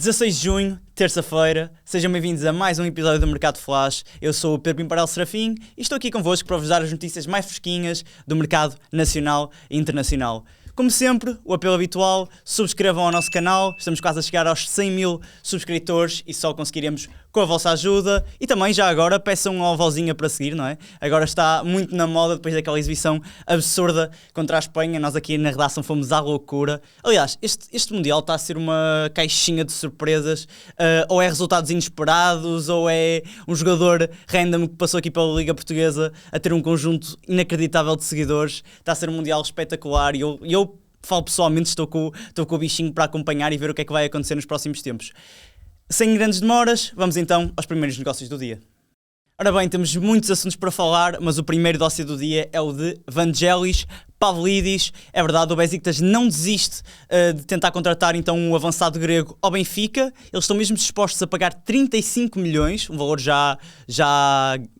16 de junho, terça-feira, sejam bem-vindos a mais um episódio do Mercado Flash. Eu sou o Pedro Pimparel Serafim e estou aqui convosco para vos dar as notícias mais fresquinhas do mercado nacional e internacional. Como sempre, o apelo habitual, subscrevam ao nosso canal, estamos quase a chegar aos 100 mil subscritores e só conseguiremos com a vossa ajuda. E também, já agora, peçam uma vozinha para seguir, não é? Agora está muito na moda, depois daquela exibição absurda contra a Espanha, nós aqui na redação fomos à loucura. Aliás, este Mundial está a ser uma caixinha de surpresas, ou é resultados inesperados, ou é um jogador random que passou aqui pela Liga Portuguesa a ter um conjunto inacreditável de seguidores. Está a ser um Mundial espetacular e eu falo pessoalmente, estou com o bichinho para acompanhar e ver o que é que vai acontecer nos próximos tempos. Sem grandes demoras, vamos então aos primeiros negócios do dia. Ora bem, temos muitos assuntos para falar, mas o primeiro negócio do dia é o de Vangelis Pavlidis. É verdade, o Besiktas não desiste de tentar contratar então um avançado grego ao Benfica. Eles estão mesmo dispostos a pagar 35 milhões, um valor já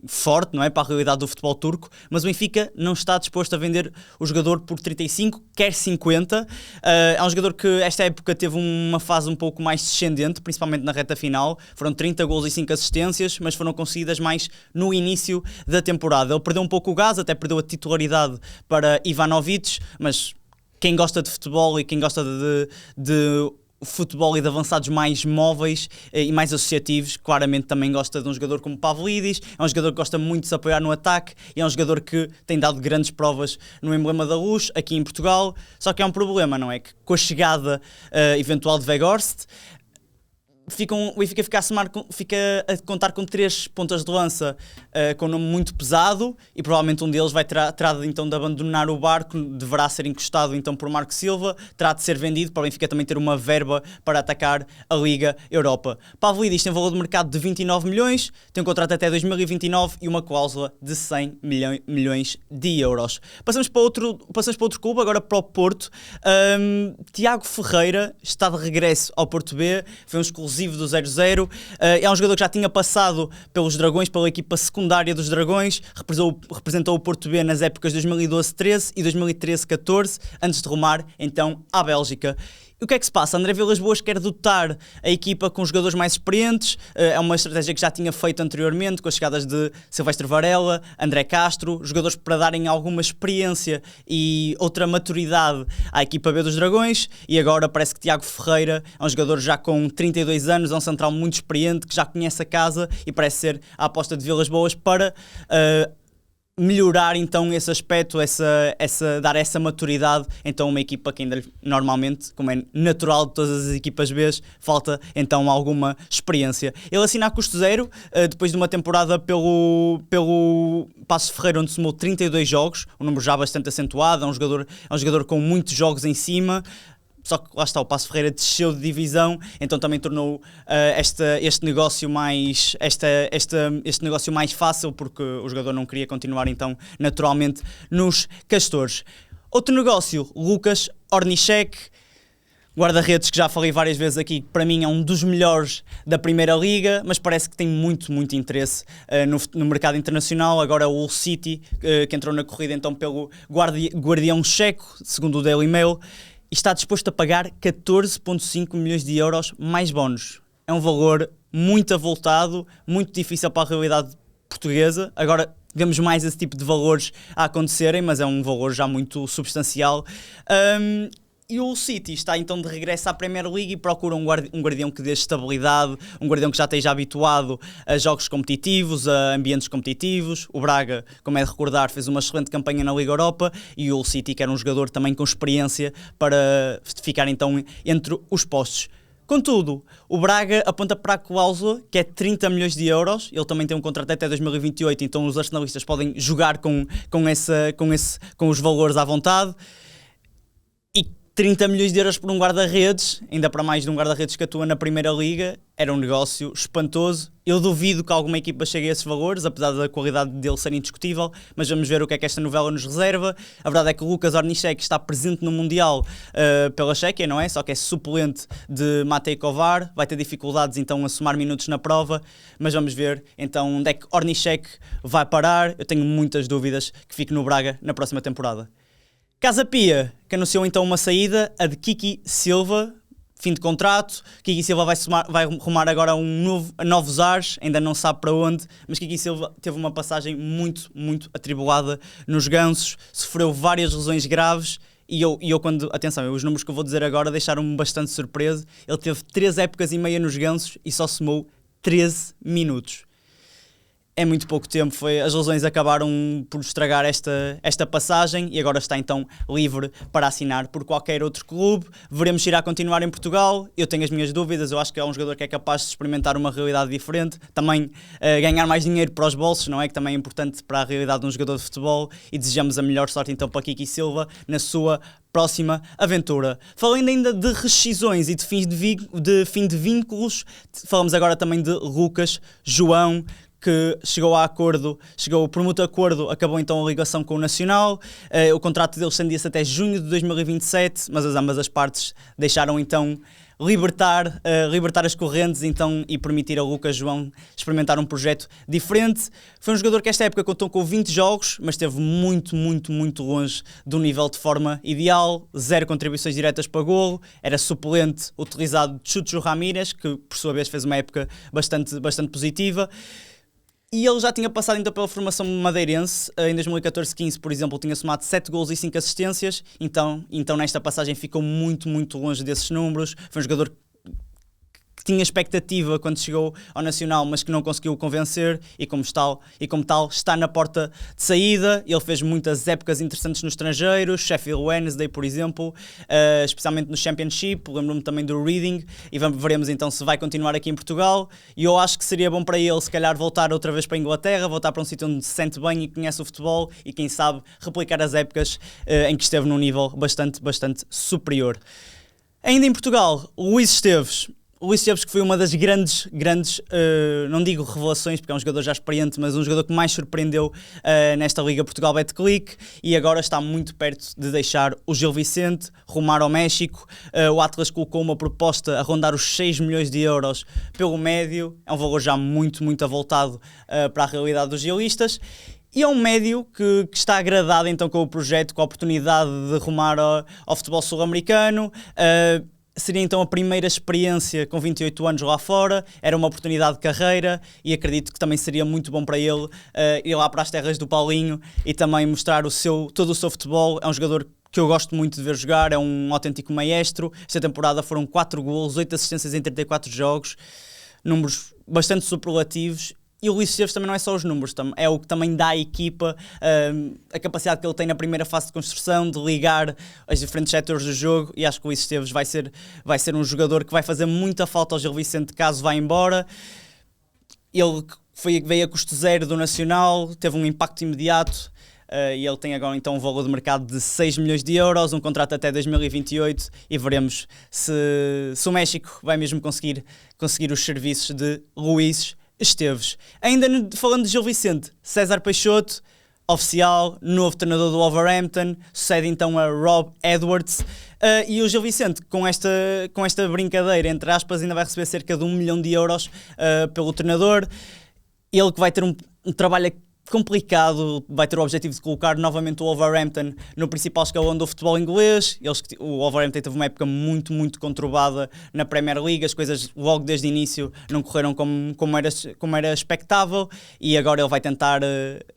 forte, não é, para a realidade do futebol turco, mas o Benfica não está disposto a vender o jogador por 35, quer 50. É um jogador que esta época teve uma fase um pouco mais descendente, principalmente na reta final. Foram 30 golos e 5 assistências, mas foram conseguidas mais no início da temporada. Ele perdeu um pouco o gás, até perdeu a titularidade para Ivanovic, mas quem gosta de futebol e quem gosta de futebol e de avançados mais móveis e mais associativos, claramente também gosta de um jogador como Pavlidis. É um jogador que gosta muito de se apoiar no ataque e é um jogador que tem dado grandes provas no emblema da Luz aqui em Portugal. Só que é um problema, não é? Que com a chegada eventual de Weghorst, o Benfica fica a contar com 3 pontas de lança com um nome muito pesado e provavelmente um deles vai terá então de abandonar o barco, deverá ser encostado então por Marco Silva, terá de ser vendido para o Benfica também ter uma verba para atacar a Liga Europa. Pavlidis tem valor de mercado de 29 milhões, tem um contrato até 2029 e uma cláusula de 100 milhões de euros. Passamos para outro clube, agora para o Porto. Tiago Ferreira está de regresso ao Porto B, foi um exclusivo do 0-0, é um jogador que já tinha passado pelos Dragões, pela equipa secundária dos Dragões, representou o Porto B nas épocas de 2012-13 e 2013-14, antes de rumar então à Bélgica. E o que é que se passa? André Vilas-Boas quer dotar a equipa com jogadores mais experientes, é uma estratégia que já tinha feito anteriormente, com as chegadas de Silvestre Varela, André Castro, jogadores para darem alguma experiência e outra maturidade à equipa B dos Dragões, e agora parece que Tiago Ferreira é um jogador já com 32 anos, é um central muito experiente, que já conhece a casa e parece ser a aposta de Vilas-Boas para melhorar então esse aspecto, dar essa maturidade, então uma equipa que ainda normalmente, como é natural de todas as equipas B, falta então alguma experiência. Ele assina a custo zero, depois de uma temporada pelo Passos de Ferreira, onde somou 32 jogos, um número já bastante acentuado, é um jogador com muitos jogos em cima. Só que lá está, o Passos de Ferreira desceu de divisão, então também tornou este negócio mais fácil, porque o jogador não queria continuar então naturalmente nos Castores. Outro negócio, Lukas Ornišek, guarda-redes que já falei várias vezes aqui, que para mim é um dos melhores da Primeira Liga, mas parece que tem muito interesse no mercado internacional. Agora o Hull City, que entrou na corrida então pelo guardião checo, segundo o Daily Mail, e está disposto a pagar 14,5 milhões de euros mais bónus. É um valor muito avultado, muito difícil para a realidade portuguesa. Agora vemos mais esse tipo de valores a acontecerem, mas é um valor já muito substancial. E o City está então de regresso à Premier League e procura um guardião que dê estabilidade, um guardião que já esteja habituado a jogos competitivos, a ambientes competitivos. O Braga, como é de recordar, fez uma excelente campanha na Liga Europa e o City quer um jogador também com experiência para ficar então entre os postos. Contudo, o Braga aponta para a cláusula, que é 30 milhões de euros. Ele também tem um contrato até 2028, então os arsenalistas podem jogar com os valores à vontade. 30 milhões de euros por um guarda-redes, ainda para mais de um guarda-redes que atua na Primeira Liga, era um negócio espantoso. Eu duvido que alguma equipa chegue a esses valores, apesar da qualidade dele ser indiscutível, mas vamos ver o que é que esta novela nos reserva. A verdade é que o Lukas Ornišek está presente no Mundial pela Chequia, não é? Só que é suplente de Matej Kovar, vai ter dificuldades então a somar minutos na prova, mas vamos ver então onde é que Ornišek vai parar. Eu tenho muitas dúvidas que fique no Braga na próxima temporada. Casa Pia, que anunciou então uma saída, a de Kiki Silva, fim de contrato. Kiki Silva vai rumar agora a novos ares, ainda não sabe para onde, mas Kiki Silva teve uma passagem muito, muito atribulada nos Gansos, sofreu várias lesões graves. E eu quando, atenção, os números que eu vou dizer agora deixaram-me bastante surpreso. Ele teve 3 épocas e meia nos Gansos e só somou 13 minutos. É muito pouco tempo, as lesões acabaram por estragar esta passagem e agora está então livre para assinar por qualquer outro clube. Veremos se irá continuar em Portugal. Eu tenho as minhas dúvidas, eu acho que é um jogador que é capaz de experimentar uma realidade diferente, também ganhar mais dinheiro para os bolsos, não é? Que também é importante para a realidade de um jogador de futebol, e desejamos a melhor sorte então para Kiki Silva na sua próxima aventura. Falando ainda de rescisões e de fim de vínculos, falamos agora também de Lucas João, que chegou por mútuo acordo, acabou então a ligação com o Nacional. O contrato dele estendia-se até junho de 2027, mas ambas as partes deixaram então libertar as correntes então, e permitir a Lucas João experimentar um projeto diferente. Foi um jogador que esta época contou com 20 jogos, mas esteve muito, muito, muito longe do nível de forma ideal, 0 contribuições diretas para golo, era suplente utilizado de Chucho Ramírez, que por sua vez fez uma época bastante positiva. E ele já tinha passado então pela formação madeirense, em 2014-15, por exemplo, tinha somado 7 golos e 5 assistências, então nesta passagem ficou muito, muito longe desses números. Foi um jogador que tinha expectativa quando chegou ao Nacional, mas que não conseguiu convencer, e como tal está na porta de saída. Ele fez muitas épocas interessantes no estrangeiro, Sheffield Wednesday, por exemplo, especialmente no Championship, lembro-me também do Reading, e veremos então se vai continuar aqui em Portugal. E eu acho que seria bom para ele, se calhar, voltar outra vez para a Inglaterra, voltar para um sítio onde se sente bem e conhece o futebol, e quem sabe replicar as épocas em que esteve num nível bastante superior. Ainda em Portugal, Luís Esteves, que foi uma das grandes, não digo revelações, porque é um jogador já experiente, mas um jogador que mais surpreendeu nesta Liga Portugal Betclic, e agora está muito perto de deixar o Gil Vicente, rumar ao México. O Atlas colocou uma proposta a rondar os 6 milhões de euros pelo médio, é um valor já muito, muito avultado para a realidade dos gilistas. E é um médio que está agradado então com o projeto, com a oportunidade de rumar ao futebol sul-americano. Seria então a primeira experiência com 28 anos lá fora, era uma oportunidade de carreira, e acredito que também seria muito bom para ele ir lá para as terras do Paulinho e também mostrar todo o seu futebol. É um jogador que eu gosto muito de ver jogar, é um autêntico maestro. Esta temporada foram 4 golos, 8 assistências em 34 jogos, números bastante superlativos. E o Luís Esteves também não é só os números, é o que também dá à equipa a capacidade que ele tem na primeira fase de construção, de ligar os diferentes setores do jogo, e acho que o Luís Esteves vai ser um jogador que vai fazer muita falta ao Gil Vicente caso vá embora. Ele veio a custo zero do Nacional, teve um impacto imediato, e ele tem agora então um valor de mercado de 6 milhões de euros, um contrato até 2028, e veremos se o México vai mesmo conseguir os serviços de Luís Esteves. Ainda falando de Gil Vicente, César Peixoto, oficial, novo treinador do Wolverhampton, sucede então a Rob Edwards, e o Gil Vicente, com esta brincadeira, entre aspas, ainda vai receber cerca de 1 milhão de euros pelo treinador. Ele que vai ter um trabalho complicado, vai ter o objetivo de colocar novamente o Wolverhampton no principal escalão do futebol inglês. O Wolverhampton teve uma época muito, muito conturbada na Premier League, as coisas logo desde o início não correram como era expectável, e agora ele vai tentar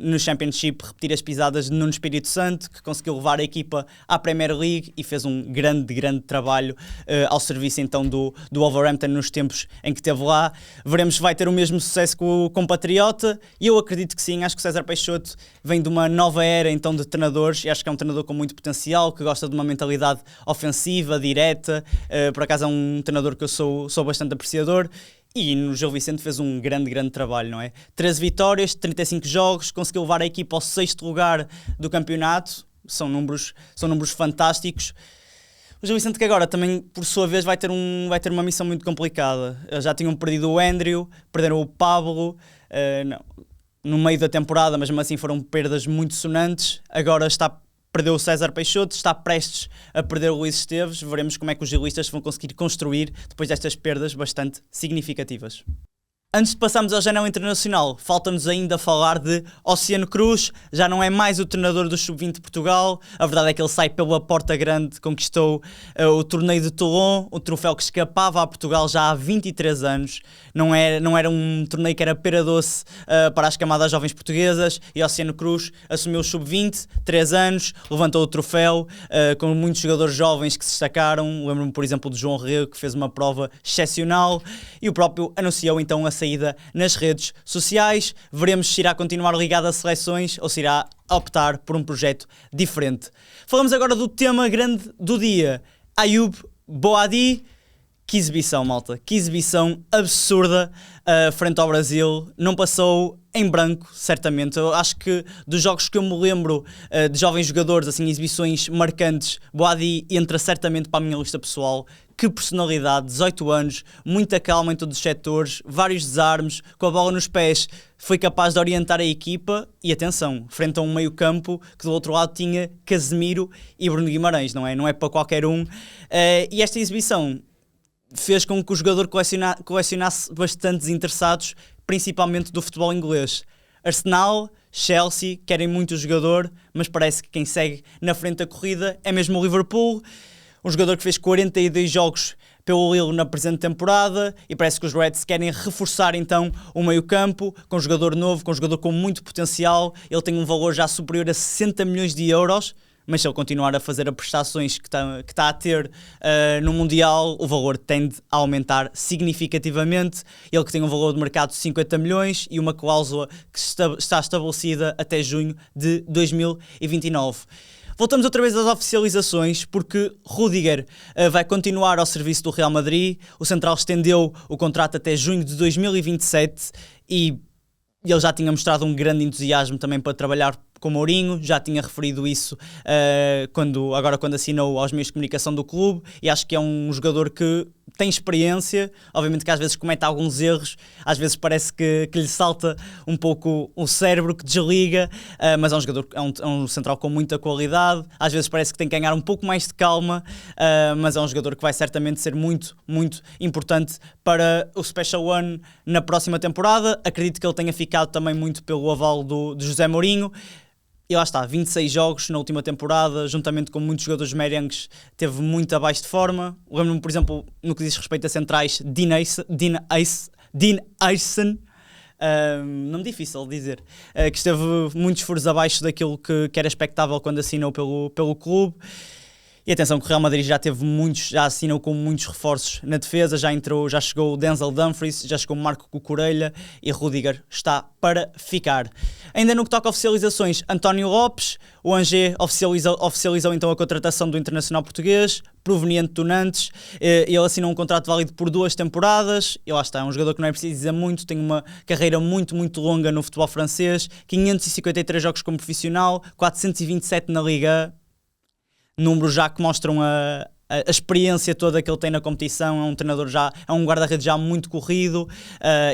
no Championship repetir as pisadas de Nuno Espírito Santo, que conseguiu levar a equipa à Premier League e fez um grande trabalho ao serviço então do Wolverhampton nos tempos em que esteve lá. Veremos se vai ter o mesmo sucesso com o compatriota, e eu acredito que sim. Acho que César Peixoto vem de uma nova era então de treinadores, e acho que é um treinador com muito potencial, que gosta de uma mentalidade ofensiva, direta. Por acaso é um treinador que eu sou bastante apreciador, e no Gil Vicente fez um grande trabalho, não é? 13 vitórias, 35 jogos, conseguiu levar a equipa ao 6º lugar do campeonato, são números fantásticos. O Gil Vicente que agora também, por sua vez, vai ter uma missão muito complicada. Já tinham perdido o Andrew, perderam o Pablo, no meio da temporada, mas mesmo assim foram perdas muito sonantes. Agora perdeu o César Peixoto, está prestes a perder o Luís Esteves. Veremos como é que os gilistas vão conseguir construir depois destas perdas bastante significativas. Antes de passarmos ao janela internacional, falta-nos ainda falar de Oceano Cruz, já não é mais o treinador do Sub-20 de Portugal, a verdade é que ele sai pela porta grande, conquistou o torneio de Toulon, o troféu que escapava a Portugal já há 23 anos, não era um torneio que era pera doce para as camadas jovens portuguesas, e Oceano Cruz assumiu o Sub-20, 3 anos, levantou o troféu, com muitos jogadores jovens que se destacaram, lembro-me por exemplo de João Rego, que fez uma prova excepcional, e o próprio anunciou então a saída nas redes sociais. Veremos se irá continuar ligado a seleções ou se irá optar por um projeto diferente. Falamos agora do tema grande do dia, Ayoub Boadi. Que exibição, malta, que exibição absurda frente ao Brasil, não passou em branco, certamente. Eu acho que dos jogos que eu me lembro de jovens jogadores, assim, exibições marcantes, Boadi entra certamente para a minha lista pessoal. Que personalidade, 18 anos, muita calma em todos os setores, vários desarmes, com a bola nos pés, foi capaz de orientar a equipa e atenção, frente a um meio campo que do outro lado tinha Casemiro e Bruno Guimarães, não é para qualquer um. E esta exibição fez com que o jogador colecionasse bastantes interessados, principalmente do futebol inglês. Arsenal, Chelsea, querem muito o jogador, mas parece que quem segue na frente da corrida é mesmo o Liverpool. Um jogador que fez 42 jogos pelo Lille na presente temporada e parece que os Reds querem reforçar então o meio-campo com um jogador novo, com um jogador com muito potencial. Ele tem um valor já superior a 60 milhões de euros, mas se ele continuar a fazer as prestações que está a ter no Mundial, o valor tende a aumentar significativamente. Ele que tem um valor de mercado de 50 milhões e uma cláusula que está estabelecida até junho de 2029. Voltamos outra vez às oficializações, porque Rudiger vai continuar ao serviço do Real Madrid, o central estendeu o contrato até junho de 2027 e ele já tinha mostrado um grande entusiasmo também para trabalhar com Mourinho, já tinha referido isso quando assinou aos meios de comunicação do clube, e acho que é um jogador que tem experiência, obviamente que às vezes comete alguns erros, às vezes parece que lhe salta um pouco o cérebro, que desliga, mas é um jogador, é um central com muita qualidade, às vezes parece que tem que ganhar um pouco mais de calma, mas é um jogador que vai certamente ser muito, muito importante para o Special One na próxima temporada. Acredito que ele tenha ficado também muito pelo aval de José Mourinho. E lá está, 26 jogos na última temporada, juntamente com muitos jogadores merengues, teve muito abaixo de forma. Lembro-me, por exemplo, no que diz respeito a centrais, Dean Eisen, nome difícil de dizer, que esteve muitos furos abaixo daquilo que era expectável quando assinou pelo clube. E atenção que o Real Madrid já assinou com muitos reforços na defesa, já chegou o Denzel Dumfries, já chegou o Marco Cucurella e Rudiger está para ficar. Ainda no que toca a oficializações, António Lopes, o Angers oficializou então a contratação do internacional português, proveniente do Nantes. Ele assinou um contrato válido por 2 temporadas, e lá está, é um jogador que não é preciso dizer muito, tem uma carreira muito, muito longa no futebol francês, 553 jogos como profissional, 427 na Liga, números já que mostram a experiência toda que ele tem na competição. É um guarda-redes já muito corrido,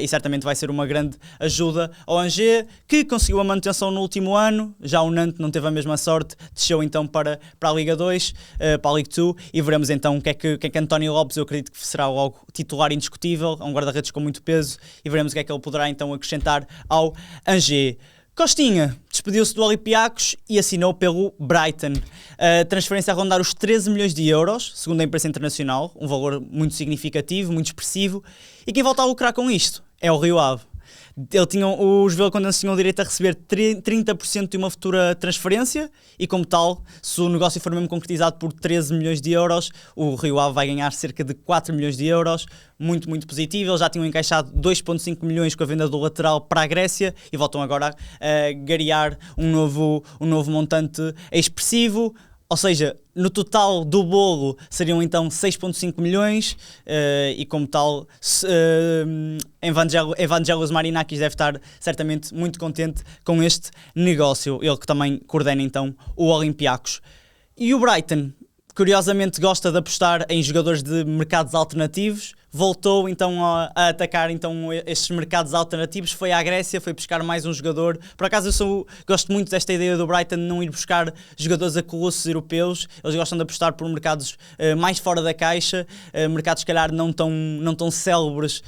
e certamente vai ser uma grande ajuda ao Angers, que conseguiu a manutenção no último ano. Já o Nantes não teve a mesma sorte, desceu então para a Liga 2, para a Liga 2, e veremos então o que é que António Lopes, eu acredito que será logo titular indiscutível, é um guarda-redes com muito peso, e veremos o que é que ele poderá então acrescentar ao Angers. Costinha despediu-se do Olympiacos e assinou pelo Brighton. A transferência a rondar os 13 milhões de euros, segundo a imprensa internacional, um valor muito significativo, muito expressivo. E quem volta a lucrar com isto é o Rio Ave. Os Vila-Condenses tinham direito a receber 30% de uma futura transferência e, como tal, se o negócio for mesmo concretizado por 13 milhões de euros, o Rio Ave vai ganhar cerca de 4 milhões de euros. Muito, muito positivo. Eles já tinham encaixado 2,5 milhões com a venda do lateral para a Grécia e voltam agora a garear um novo montante expressivo. Ou seja, no total do bolo seriam então 6,5 milhões e, como tal, Evangelos Marinakis deve estar certamente muito contente com este negócio. Ele que também coordena então o Olympiacos. E o Brighton, curiosamente, gosta de apostar em jogadores de mercados alternativos. voltou então a atacar então estes mercados alternativos, foi à Grécia, foi buscar mais um jogador. Por acaso gosto muito desta ideia do Brighton de não ir buscar jogadores a colossos europeus, eles gostam de apostar por mercados mais fora da caixa, mercados se calhar não tão célebres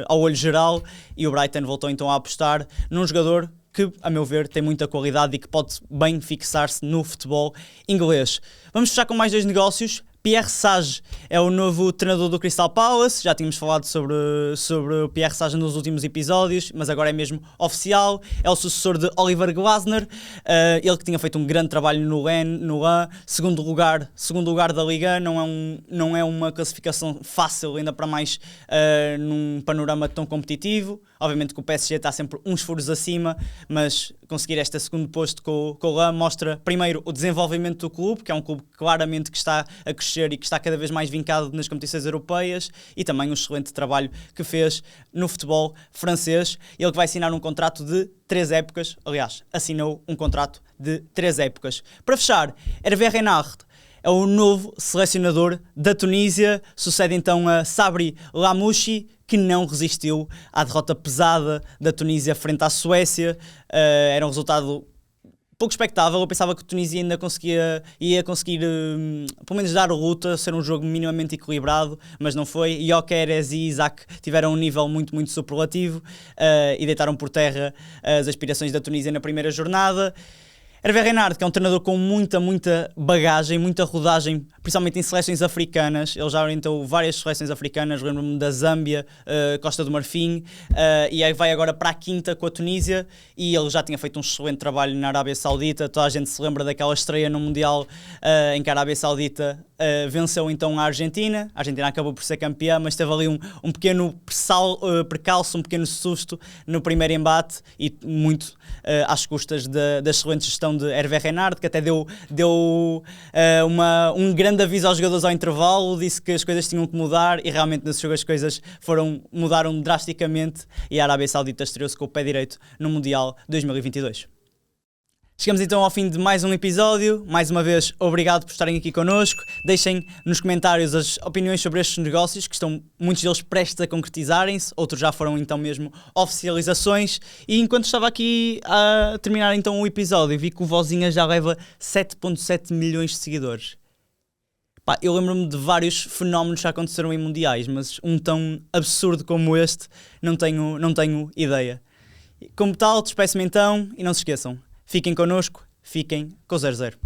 ao olho geral, e o Brighton voltou então a apostar num jogador que, a meu ver, tem muita qualidade e que pode bem fixar-se no futebol inglês. Vamos fechar com mais 2 negócios. Pierre Sage é o novo treinador do Crystal Palace, já tínhamos falado sobre o Pierre Sage nos últimos episódios, mas agora é mesmo oficial, é o sucessor de Oliver Glasner, ele que tinha feito um grande trabalho no Lens, segundo lugar da Liga, não é uma classificação fácil, ainda para mais num panorama tão competitivo. Obviamente que o PSG está sempre uns furos acima, mas conseguir este segundo posto com o Lens mostra primeiro o desenvolvimento do clube, que é um clube claramente que está a crescer e que está cada vez mais vincado nas competições europeias, e também o excelente trabalho que fez no futebol francês. Ele que vai assinar um contrato de 3 épocas, aliás, assinou um contrato de 3 épocas. Para fechar, Hervé Renard é o novo selecionador da Tunísia, sucede então a Sabri Lamouchi, que não resistiu à derrota pesada da Tunísia frente à Suécia. Era um resultado pouco expectável. Eu pensava que a Tunísia ainda ia conseguir pelo menos dar luta, ser um jogo minimamente equilibrado, mas não foi. Gyökeres e Isaac tiveram um nível muito, muito superlativo e deitaram por terra as aspirações da Tunísia na primeira jornada. Hervé Renard, que é um treinador com muita bagagem, muita rodagem, principalmente em seleções africanas. Ele já orientou várias seleções africanas, lembro-me da Zâmbia, Costa do Marfim, e aí vai agora para a quinta com a Tunísia, e ele já tinha feito um excelente trabalho na Arábia Saudita. Toda a gente se lembra daquela estreia no Mundial em que a Arábia Saudita venceu então a Argentina. A Argentina acabou por ser campeã, mas teve ali um pequeno percalço, um pequeno susto no primeiro embate, e muito às custas da excelente gestão de Hervé Renard, que até deu um grande aviso aos jogadores ao intervalo, disse que as coisas tinham que mudar, e realmente nesse jogo as coisas mudaram drasticamente, e a Arábia Saudita estreou-se com o pé direito no Mundial 2022. Chegamos então ao fim de mais um episódio. Mais uma vez, obrigado por estarem aqui connosco. Deixem nos comentários as opiniões sobre estes negócios, que estão muitos deles prestes a concretizarem-se, outros já foram então mesmo oficializações. E enquanto estava aqui a terminar então o episódio, vi que o Vozinha já leva 7.7 milhões de seguidores. Eu lembro-me de vários fenómenos que aconteceram em mundiais, mas um tão absurdo como este não tenho ideia. Como tal, despeço-me então, e não se esqueçam, fiquem connosco, fiquem com o 00.